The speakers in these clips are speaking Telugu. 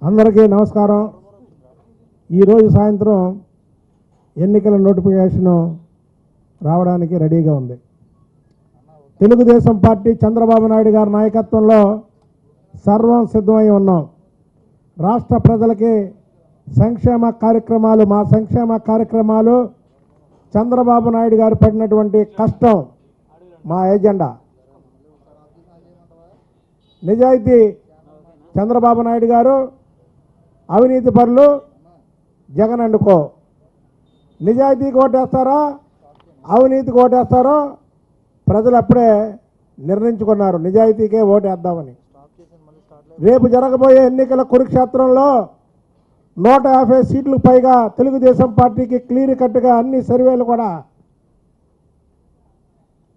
అందరికీ నమస్కారం. ఈరోజు సాయంత్రం ఎన్నికల నోటిఫికేషన్ రావడానికి రెడీగా ఉంది. తెలుగుదేశం పార్టీ చంద్రబాబు నాయుడు గారి నాయకత్వంలో సర్వం సిద్ధమై ఉన్నాం. రాష్ట్ర ప్రజలకి సంక్షేమ కార్యక్రమాలు, మా సంక్షేమ కార్యక్రమాలు చంద్రబాబు నాయుడు గారు పడినటువంటి కష్టం మా ఎజెండా. నిజాయితీ చంద్రబాబు నాయుడు గారు, అవినీతి పరులు జగన్ అండుకో. నిజాయితీకి ఓటేస్తారా, అవినీతికి ఓటేస్తారో ప్రజలు అప్పుడే నిర్ణయించుకున్నారు. నిజాయితీకే ఓటేద్దామని. రేపు జరగబోయే ఎన్నికల కురుక్షేత్రంలో 150 సీట్లకు పైగా తెలుగుదేశం పార్టీకి క్లియర్ కట్గా అన్ని సర్వేలు కూడా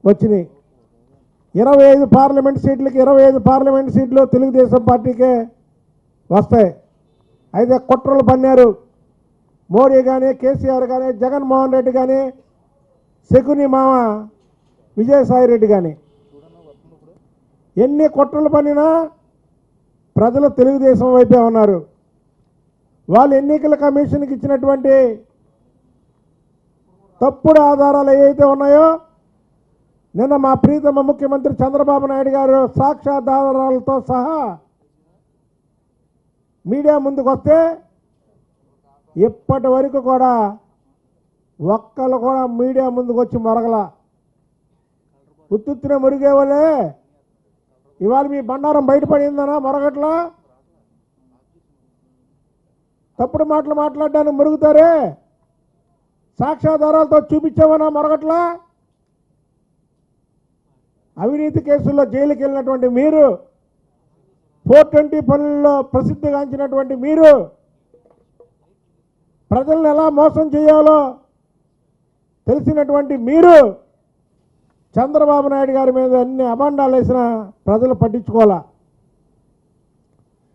వచ్చినాయి. 25 పార్లమెంట్ సీట్లకి 25 పార్లమెంట్ సీట్లు తెలుగుదేశం పార్టీకే వస్తాయి. అయితే కుట్రలు పన్నారు. మోడీ కానీ, కేసీఆర్ కానీ, జగన్మోహన్ రెడ్డి కానీ, శకుని మామ విజయసాయి రెడ్డి కానీ ఎన్ని కుట్రలు పన్నినా ప్రజలు తెలుగుదేశం వైపే ఉన్నారు. వాళ్ళు ఎన్నికల కమిషన్కి ఇచ్చినటువంటి తప్పుడు ఆధారాలు ఏవైతే ఉన్నాయో, నిన్న మా ప్రీతమ ముఖ్యమంత్రి చంద్రబాబు నాయుడు గారు సాక్ష్యాధారాలతో సహా మీడియా ముందుకు వస్తే ఇప్పటి వరకు కూడా ఒక్కళ్ళు కూడా మీడియా ముందుకు వచ్చి మొరగల. ఉత్తుత్తునే మురిగేవాళ్ళే. ఇవాళ మీ బండారం బయటపడిందనా మొరగట్లా? తప్పుడు మాటలు మాట్లాడడానికి మురుగుతారే. సాక్ష్యాధారాలతో చూపించామన్నా మొరగట్లా? అవినీతి కేసుల్లో జైలుకి వెళ్ళినటువంటి మీరు, 420 పనుల్లో ప్రసిద్ధిగాంచినటువంటి మీరు, ప్రజలను ఎలా మోసం చేయాలో తెలిసినటువంటి మీరు చంద్రబాబు నాయుడు గారి మీద అన్ని అభాండాలు వేసిన ప్రజలు పట్టించుకోవాలా.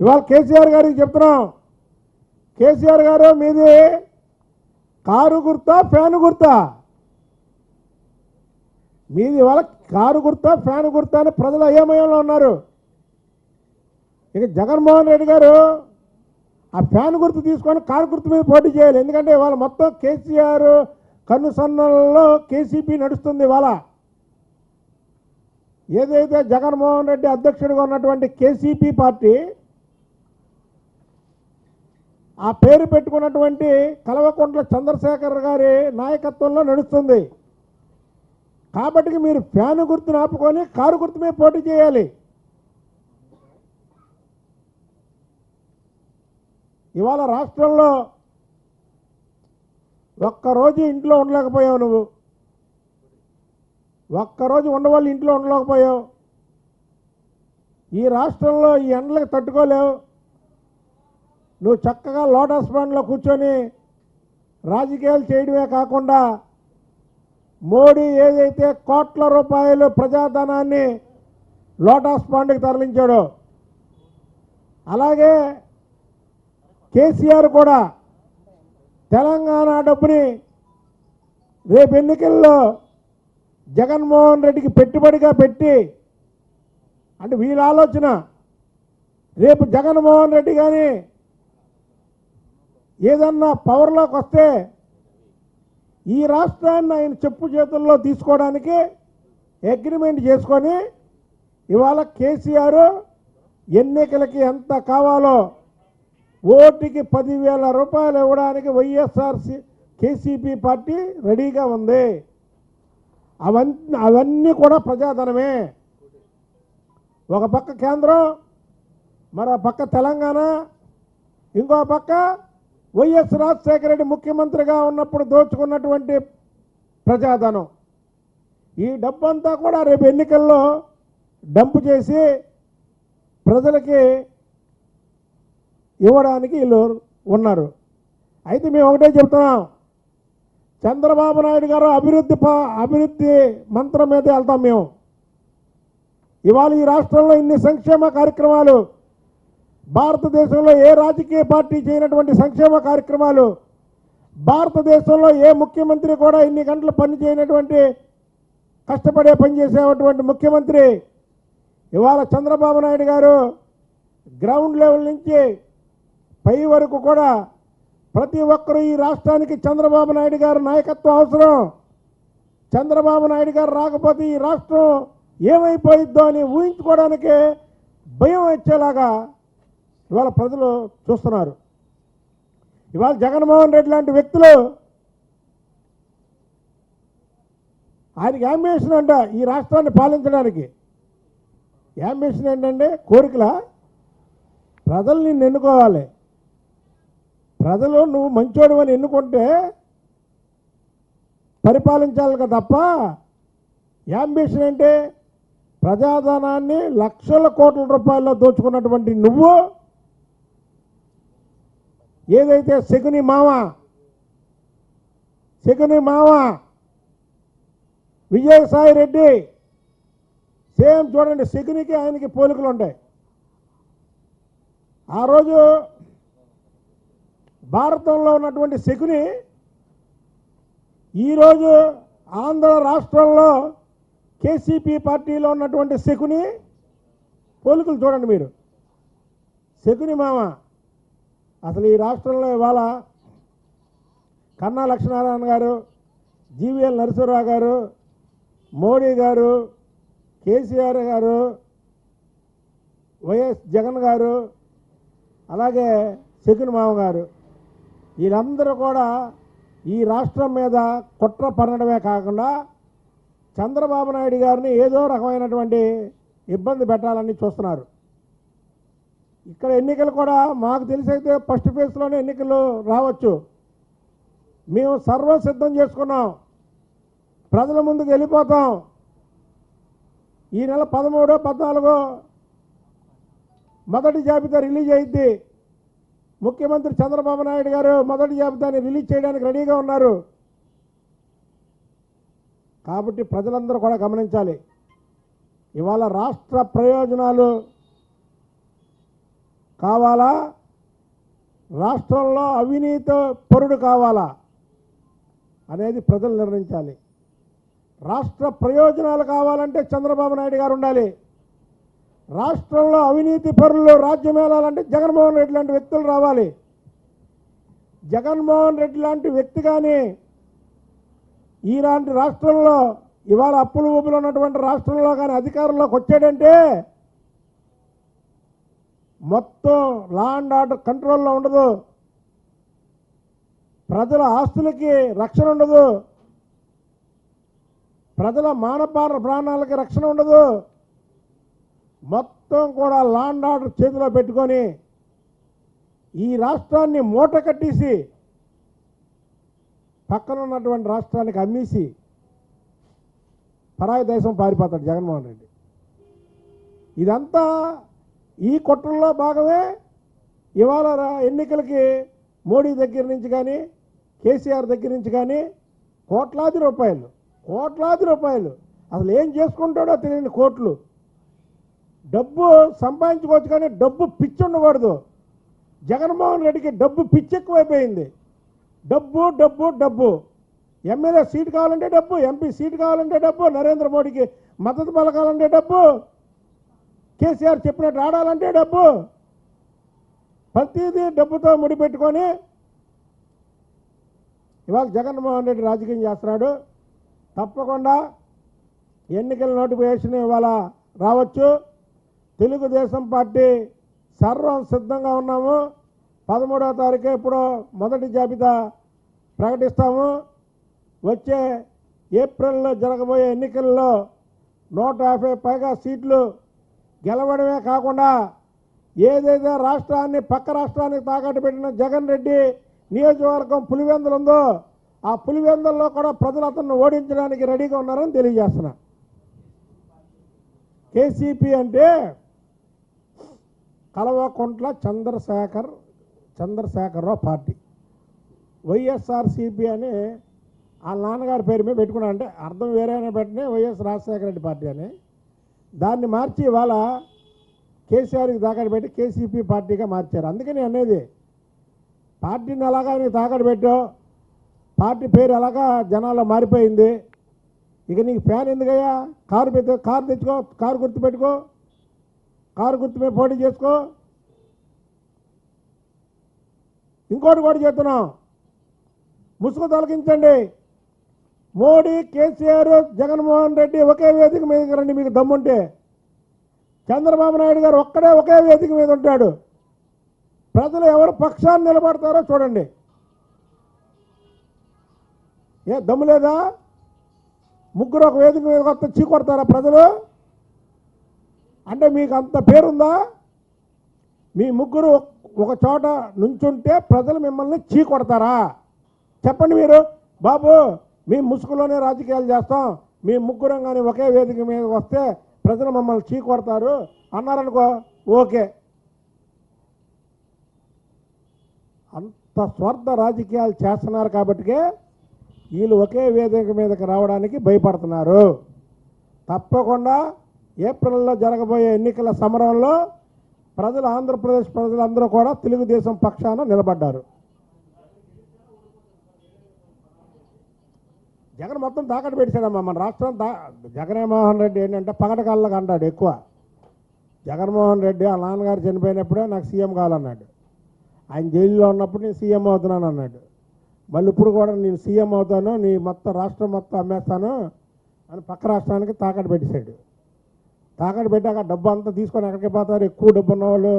ఇవాళ కేసీఆర్ గారికి చెప్తున్నాం, కేసీఆర్ గారు మీది కారు గుర్తా ఫ్యాను గుర్తా? మీది ఇవాళ కారు గుర్తా ఫ్యాను గుర్తా అని ప్రజలు అయోమయంలో ఉన్నారు. ఇక జగన్మోహన్ రెడ్డి గారు ఆ ఫ్యాన్ గుర్తు తీసుకొని కారు గుర్తు మీద పోటీ చేయాలి. ఎందుకంటే ఇవాళ మొత్తం కేసీఆర్ కన్నుసన్నల్లో కేసీపీ నడుస్తుంది. ఇవాళ ఏదైతే జగన్మోహన్ రెడ్డి అధ్యక్షుడిగా ఉన్నటువంటి కేసీపీ పార్టీ ఆ పేరు పెట్టుకున్నటువంటి కల్వకుంట్ల చంద్రశేఖర్ గారి నాయకత్వంలో నడుస్తుంది. కాబట్టి మీరు ఫ్యాన్ గుర్తును ఆపుకొని కారు గుర్తు మీద పోటీ చేయాలి. ఇవాళ రాష్ట్రంలో ఒక్కరోజు ఇంట్లో ఉండలేకపోయావు. నువ్వు ఒక్కరోజు ఉండవాళ్ళు ఇంట్లో ఉండలేకపోయావు. ఈ రాష్ట్రంలో ఈ ఎండలకు తట్టుకోలేవు. నువ్వు చక్కగా లోటస్ పాండ్లో కూర్చొని రాజకీయాలు చేయడమే కాకుండా మోడీ ఏదైతే కోట్ల రూపాయలు ప్రజాధనాన్ని లోటస్ పాండ్కి తరలించాడో, అలాగే కేసీఆర్ కూడా తెలంగాణ డబ్బుని రేపు ఎన్నికల్లో జగన్మోహన్ రెడ్డికి పెట్టుబడిగా పెట్టి, అంటే వీళ్ళ ఆలోచన రేపు జగన్మోహన్ రెడ్డి కానీ ఏదన్నా పవర్లోకి వస్తే ఈ రాష్ట్రాన్ని ఆయన చెప్పు చేతుల్లో తీసుకోవడానికి అగ్రిమెంట్ చేసుకొని ఇవాళ కేసీఆర్ ఎన్నికలకి ఎంత కావాలో ఓటుకి 10,000 రూపాయలు ఇవ్వడానికి వైఎస్ఆర్ కేసీపీ పార్టీ రెడీగా ఉంది. అవన్నీ కూడా ప్రజాధనమే. ఒక పక్క కేంద్రం, మరో పక్క తెలంగాణ, ఇంకో పక్క వైఎస్ రాజశేఖర రెడ్డి ముఖ్యమంత్రిగా ఉన్నప్పుడు దోచుకున్నటువంటి ప్రజాధనం. ఈ డబ్బంతా కూడా రేపు ఎన్నికల్లో డంపు చేసి ప్రజలకి ఇవ్వడానికి వీళ్ళు ఉన్నారు. అయితే మేము ఒకటే చెప్తున్నాం, చంద్రబాబు నాయుడు గారు అభివృద్ధి మంత్రం మీద వెళ్తాం మేము. ఇవాళ ఈ రాష్ట్రంలో ఇన్ని సంక్షేమ కార్యక్రమాలు, భారతదేశంలో ఏ రాజకీయ పార్టీ చేయనటువంటి సంక్షేమ కార్యక్రమాలు, భారతదేశంలో ఏ ముఖ్యమంత్రి కూడా ఇన్ని గంటలు పని చేయనటువంటి, కష్టపడే పని చేసేటువంటి ముఖ్యమంత్రి ఇవాళ చంద్రబాబు నాయుడు గారు గ్రౌండ్ లెవెల్ నుంచి పై వరకు కూడా ప్రతి ఒక్కరూ ఈ రాష్ట్రానికి చంద్రబాబు నాయుడు గారి నాయకత్వం అవసరం. చంద్రబాబు నాయుడు గారు రాకపోతే ఈ రాష్ట్రం ఏమైపోయిద్దో అని ఊహించుకోవడానికే భయం వచ్చేలాగా ఇవాళ ప్రజలు చూస్తున్నారు. ఇవాళ జగన్మోహన్ రెడ్డి లాంటి వ్యక్తులు ఆయనకి యాంబిషన్ అంట ఈ రాష్ట్రాన్ని పాలించడానికి. యాంబిషన్ ఏంటంటే కోరికల ప్రజలు నిన్ను ఎన్నుకోవాలి. ప్రజలు నువ్వు మంచోడు అని ఎన్నుకుంటే పరిపాలించాలి తప్ప యాంబిషన్ అంటే ప్రజాధనాన్ని లక్షల కోట్ల రూపాయల్లో దోచుకున్నటువంటి నువ్వు ఏదైతే శకుని మావ విజయసాయి రెడ్డి సేమ్ చూడండి, శకునికి ఆయనకి పోలికలు ఉంటాయి. ఆ రోజు భారతంలో ఉన్నటువంటి శకుని ఈరోజు ఆంధ్ర రాష్ట్రంలో కేసీపీ పార్టీలో ఉన్నటువంటి శకుని పోలికలు చూడండి మీరు. శకుని మామ అసలు ఈ రాష్ట్రంలో ఇవాళ కన్నా లక్ష్మీనారాయణ గారు, జీవీఎల్ నరసింహరావు గారు, మోడీ గారు, కేసీఆర్ గారు, వైఎస్ జగన్ గారు, అలాగే శకుని మామ గారు, వీళ్ళందరూ కూడా ఈ రాష్ట్రం మీద కుట్ర పన్నడమే కాకుండా చంద్రబాబు నాయుడు గారిని ఏదో రకమైనటువంటి ఇబ్బంది పెట్టాలని చూస్తున్నారు. ఇక్కడ ఎన్నికలు కూడా మాకు తెలిసైతే ఫస్ట్ ఫేజ్లోనే ఎన్నికలు రావచ్చు. మేము సర్వం సిద్ధం చేసుకున్నాం, ప్రజల ముందుకు వెళ్ళిపోతాం. ఈ నెల 13, 14 మొదటి జాబితా రిలీజ్ అయింది. ముఖ్యమంత్రి చంద్రబాబు నాయుడు గారు మొదటి జాబితాని రిలీజ్ చేయడానికి రెడీగా ఉన్నారు. కాబట్టి ప్రజలందరూ కూడా గమనించాలి. ఇవాళ రాష్ట్ర ప్రయోజనాలు కావాలా, రాష్ట్రంలో అవినీతి పరుడు కావాలా అనేది ప్రజలు నిర్ణయించాలి. రాష్ట్ర ప్రయోజనాలు కావాలంటే చంద్రబాబు నాయుడు గారు ఉండాలి. రాష్ట్రంలో అవినీతి పరులు రాజ్యమేళాలంటే జగన్మోహన్ రెడ్డి లాంటి వ్యక్తులు రావాలి. జగన్మోహన్ రెడ్డి లాంటి వ్యక్తి కానీ ఈలాంటి రాష్ట్రంలో ఇవాళ అప్పులు ఊపులు ఉన్నటువంటి రాష్ట్రంలో కానీ అధికారంలోకి వచ్చాడంటే మొత్తం లా అండ్ ఆర్డర్ కంట్రోల్లో ఉండదు, ప్రజల ఆస్తులకి రక్షణ ఉండదు, ప్రజల మానవ ప్రాణాలకి రక్షణ ఉండదు. మొత్తం కూడా లా అండ్ ఆర్డర్ చేతిలో పెట్టుకొని ఈ రాష్ట్రాన్ని మూట కట్టేసి పక్కన ఉన్నటువంటి రాష్ట్రానికి అమ్మేసి పరాయి దేశం పారిపోతాడు జగన్మోహన్ రెడ్డి. ఇదంతా ఈ కుట్రలో భాగమే. ఇవాళ ఎన్నికలకి మోడీ దగ్గర నుంచి కానీ కేసీఆర్ దగ్గర నుంచి కానీ కోట్లాది రూపాయలు అసలు ఏం చేసుకుంటాడో తెలియని కోట్లు డబ్బు సంపాదించుకోవచ్చు, కానీ డబ్బు పిచ్చి ఉండకూడదు. జగన్మోహన్ రెడ్డికి డబ్బు పిచ్చి ఎక్కువైపోయింది. డబ్బు ఎమ్మెల్యే సీటు కావాలంటే డబ్బు, ఎంపీ సీటు కావాలంటే డబ్బు, నరేంద్ర మోడీకి మద్దతు పలకాలంటే డబ్బు, కేసీఆర్ చెప్పినట్టు ఆడాలంటే డబ్బు, ప్రతిదీ డబ్బుతో ముడిపెట్టుకొని ఇవాళ జగన్మోహన్ రెడ్డి రాజకీయం చేస్తున్నాడు. తప్పకుండా ఎన్నికల నోటిఫికేషన్ ఇవాళ రావచ్చు. తెలుగుదేశం పార్టీ సర్వం సిద్ధంగా ఉన్నాము. 13వ తారీఖు ఇప్పుడు మొదటి జాబితా ప్రకటిస్తాము. వచ్చే ఏప్రిల్లో జరగబోయే ఎన్నికల్లో 150 పైగా సీట్లు గెలవడమే కాకుండా ఏదైతే రాష్ట్రాన్ని పక్క రాష్ట్రానికి తాకట్టు పెట్టిన జగన్ రెడ్డి నియోజకవర్గం పులివెందులు ఉందో ఆ పులివెందుల్లో కూడా ప్రజలు అతన్ని ఓడించడానికి రెడీగా ఉన్నారని తెలియజేస్తున్నా. కేసీపీ అంటే కల్వకుంట్ల చంద్రశేఖరరావు పార్టీ. వైఎస్ఆర్సీపీ అని ఆ నాన్నగారి పేరు మీద పెట్టుకున్నా, అంటే అర్థం వేరేనే పెట్టినే వైఎస్ రాజశేఖర రెడ్డి పార్టీ అని. దాన్ని మార్చి ఇవాళ కేసీఆర్కి తాకట్టు పెట్టి కేసీపీ పార్టీగా మార్చారు. అందుకని అనేది పార్టీని అలాగా నీకు తాకట్టు పెట్టావు, పార్టీ పేరు అలాగా జనాల్లో మారిపోయింది. ఇక నీకు ఫ్యాన్ ఎందుకయ్యా? కారు తెచ్చుకో, కారు గుర్తు పెట్టుకో, కారు గుర్తు మీద పోటీ చేసుకో. ఇంకోటి కూడా చెప్తున్నాం, ముసుగు తొలగించండి. మోడీ, కేసీఆర్, జగన్మోహన్ రెడ్డి ఒకే వేదిక మీదకి రండి మీకు దమ్ముంటే. చంద్రబాబు నాయుడు గారు ఒక్కడే ఒకే వేదిక మీద ఉంటాడు. ప్రజలు ఎవరు పక్షాన్ని నిలబడతారో చూడండి. ఏ దమ్ము లేదా? ముగ్గురు ఒక వేదిక మీద కొత్త చీకొడతారా ప్రజలు? అంటే మీకు అంత పేరుందా? మీ ముగ్గురు ఒక చోట నుంచుంటే ప్రజలు మిమ్మల్ని చీకొడతారా? చెప్పండి మీరు. బాబు మీ ముసుగులోనే రాజకీయాలు చేస్తాం, మీ ముగ్గురం కానీ ఒకే వేదిక మీద వస్తే ప్రజలు మమ్మల్ని చీకొడతారు అన్నారనుకో, ఓకే. అంత స్వార్థ రాజకీయాలు చేస్తున్నారు కాబట్టికే వీళ్ళు ఒకే వేదిక మీదకి రావడానికి భయపడుతున్నారు. తప్పకుండా ఏప్రిల్లో జరగబోయే ఎన్నికల సమరంలో ప్రజలు, ఆంధ్రప్రదేశ్ ప్రజలందరూ కూడా తెలుగుదేశం పక్షాన నిలబడ్డారు. జగన్ మొత్తం తాకట్టు పెట్టాడమ్మా మన రాష్ట్రం. జగన్మోహన్ రెడ్డి ఏంటంటే పగటకళ్ళగా అంటాడు ఎక్కువ. జగన్మోహన్ రెడ్డి వాళ్ళ నాన్నగారు చనిపోయినప్పుడే నాకు సీఎం కావాలన్నాడు. ఆయన జైల్లో ఉన్నప్పుడు నేను సీఎం అవుతున్నాను అన్నాడు. మళ్ళీ ఇప్పుడు కూడా నేను సీఎం అవుతాను, నీ మొత్తం రాష్ట్రం మొత్తం అమ్మేస్తాను అని పక్క రాష్ట్రానికి తాకట్టు పెట్టేశాడు. తాకట్టు పెట్టాక డబ్బు అంతా తీసుకొని ఎక్కడికి పోతారు? ఎక్కువ డబ్బు ఉన్న వాళ్ళు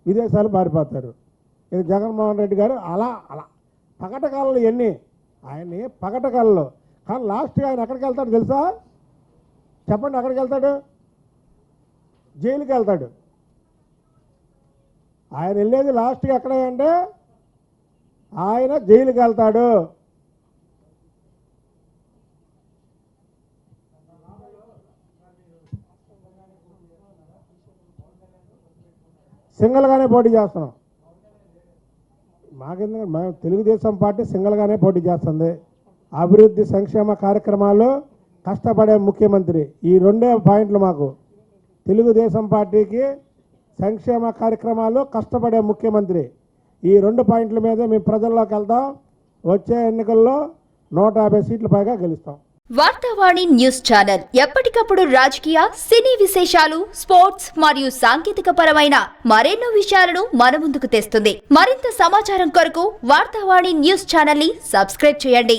విదేశాలు పారిపోతారు. ఇక జగన్మోహన్ రెడ్డి గారు అలా పగటకాళ్ళు ఎన్ని ఆయన్ని పగటకాళ్ళు. కానీ లాస్ట్గా ఆయన ఎక్కడికి వెళ్తాడు తెలుసా? చెప్పండి, ఎక్కడికి వెళ్తాడు? జైలుకి వెళ్తాడు. ఆయన వెళ్ళేది లాస్ట్గా ఎక్కడ అంటే ఆయన జైలుకి వెళ్తాడు. సింగల్గానే పోటీ చేస్తున్నాం. మాకెందుకంటే మేము తెలుగుదేశం పార్టీ సింగల్గానే పోటీ చేస్తుంది. అభివృద్ధి, సంక్షేమ కార్యక్రమాలు, కష్టపడే ముఖ్యమంత్రి, ఈ రెండే పాయింట్లు మాకు. తెలుగుదేశం పార్టీకి సంక్షేమ కార్యక్రమాలు, కష్టపడే ముఖ్యమంత్రి, ఈ 2 పాయింట్ల మీదే మేము ప్రజల్లోకి వెళ్తాం. వచ్చే ఎన్నికల్లో 150 సీట్ల పైగా గెలుస్తాం. వార్తావాణి న్యూస్ ఛానల్ ఎప్పటికప్పుడు రాజకీయ, సినీ విశేషాలు, స్పోర్ట్స్ మరియు సాంకేతిక పరమైన మరెన్నో విషయాలను మన ముందుకు తెస్తుంది. మరింత సమాచారం కొరకు వార్తావాణి న్యూస్ ఛానల్ ని సబ్స్క్రైబ్ చేయండి.